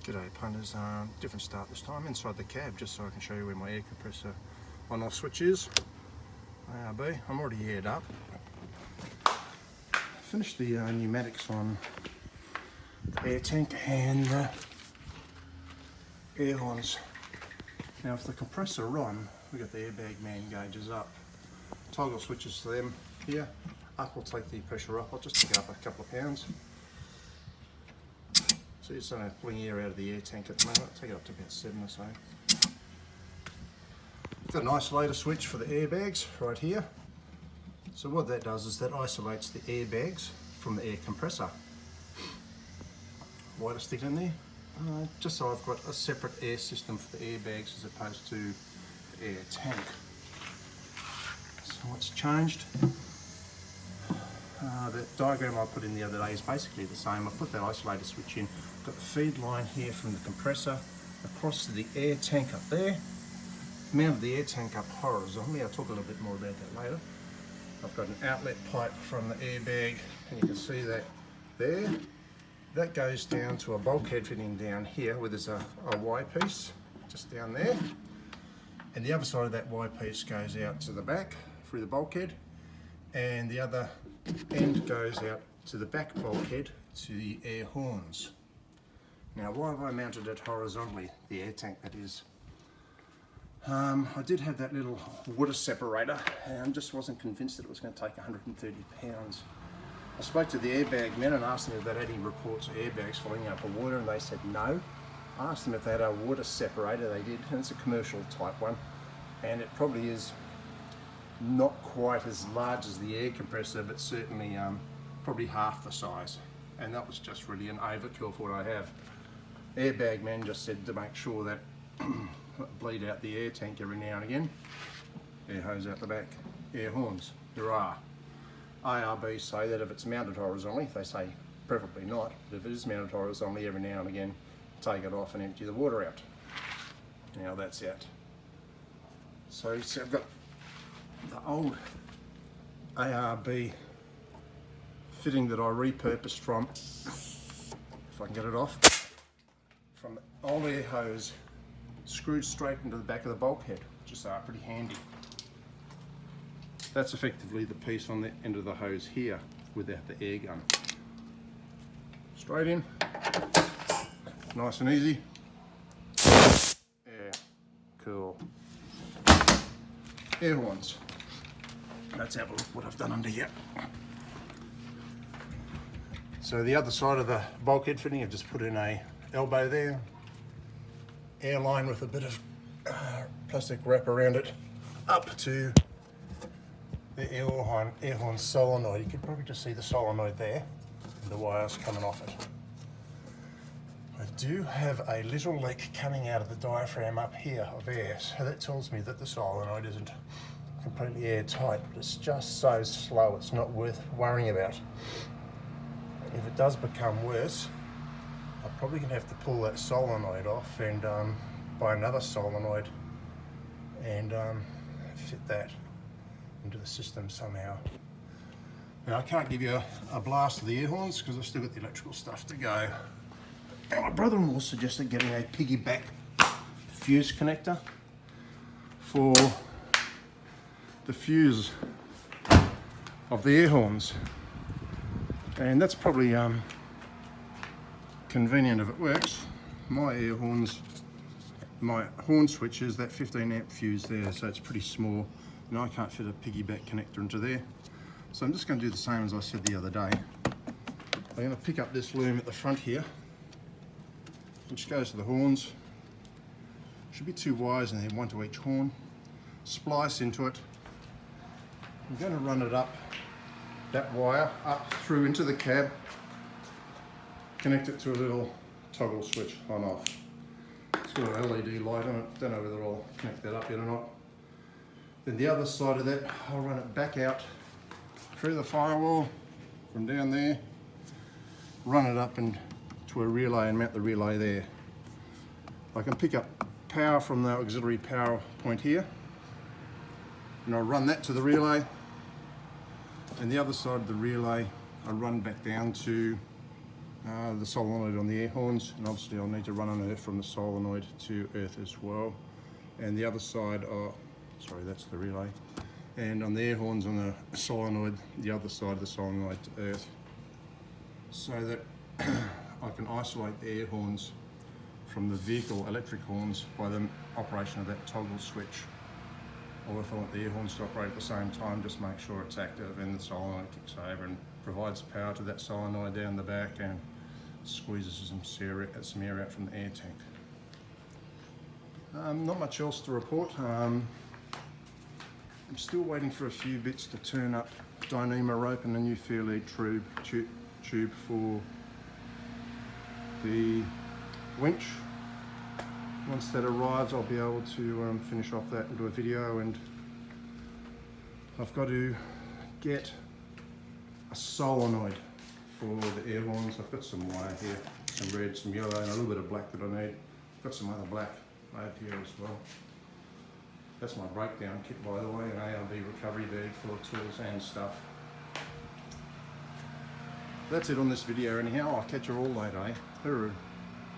G'day punters, different start this time, inside the cab, just so I can show you where my air compressor on-off switch is. ARB, I'm already aired up. Finished the pneumatics on the air tank and air horns. Now if the compressor are on, we've got the airbag man gauges up. Toggle switches to them here. Up will take the pressure up, I'll just pick up a couple of pounds. So just pulling air out of the air tank at the moment, take it up to about 7 or so. Got an isolator switch for the airbags right here. So what that does is that isolates the airbags from the air compressor. Why to stick it in there? Just so I've got a separate air system for the airbags as opposed to the air tank. So what's changed? The diagram I put in the other day is basically the same. I put that isolator switch in, got the feed line here from the compressor across to the air tank up there, mounted the air tank up horizontally. I'll talk a little bit more about that later. I've got an outlet pipe from the airbag, and you can see that there. That goes down to a bulkhead fitting down here where there's a Y piece just down there, and the other side of that Y piece goes out to the back through the bulkhead, and the other end goes out to the back bulkhead to the air horns. Now why have I mounted it horizontally, the air tank that is? I did have that little water separator and just wasn't convinced that it was going to take 130 pounds. I spoke to the airbag men and asked them if they'd had any reports of airbags filling up with water, and they said no. I asked them if they had a water separator, they did, and it's a commercial type one, and it probably is not quite as large as the air compressor, but certainly probably half the size, and that was just really an overkill for what I have. Airbag man just said to make sure that bleed out the air tank every now and again. Air hose out the back, air horns, there are. ARB say that if it's mounted horizontally, they say preferably not, but if it is mounted horizontally every now and again, take it off and empty the water out. Now that's out. So I've got the old ARB fitting that I repurposed from, if I can get it off, from the old air hose screwed straight into the back of the bulkhead, which is pretty handy. That's effectively the piece on the end of the hose here without the air gun. Straight in, nice and easy. Yeah, cool. Air horns. Let's have a look what I've done under here. So the other side of the bulkhead fitting, I've just put in a elbow there, air line with a bit of plastic wrap around it, up to the air horn solenoid. You can probably just see the solenoid there, and the wires coming off it. I do have a little leak coming out of the diaphragm up here of air, so that tells me that the solenoid isn't completely airtight, but it's just so slow it's not worth worrying about. If it does become worse, I'm probably going to have to pull that solenoid off and buy another solenoid and fit that into the system somehow. Now I can't give you a blast of the air horns because I've still got the electrical stuff to go. Now my brother-in-law suggested getting a piggyback fuse connector for the fuse of the air horns, and that's probably convenient if it works. My air horns, my horn switch is that 15 amp fuse there, so it's pretty small and I can't fit a piggyback connector into there. So I'm just going to do the same as I said the other day. I'm going to pick up this loom at the front here, which goes to the horns. Should be 2 wires in there, 1 to each horn. Splice into it. I'm going to run it up, that wire up through into the cab, connect it to a little toggle switch on off. It's got an LED light on it, don't know whether I'll connect that up yet or not. Then the other side of that, I'll run it back out through the firewall from down there, run it up into a relay and mount the relay there. I can pick up power from the auxiliary power point here, and I'll run that to the relay, and the other side of the relay I run back down to the solenoid on the air horns, and obviously I'll need to run an earth from the solenoid to earth as well. And the other side, sorry, that's the relay. And on the air horns on the solenoid, the other side of the solenoid to earth, so that I can isolate the air horns from the vehicle electric horns by the operation of that toggle switch. Or if I want the air horns to operate at the same time, just make sure it's active and the solenoid kicks over and provides power to that solenoid down the back and squeezes some air out from the air tank. Not much else to report. I'm still waiting for a few bits to turn up. Dyneema rope and a new fair lead tube for the winch. Once that arrives, I'll be able to finish off that and do a video. And I've got to get a solenoid for the air horns. I've got some wire here, some red, some yellow, and a little bit of black that I need. I've got some other black over here as well. That's my breakdown kit, by the way, an ARB recovery bag full of tools and stuff. That's it on this video anyhow. I'll catch you all later, eh? Hooroo.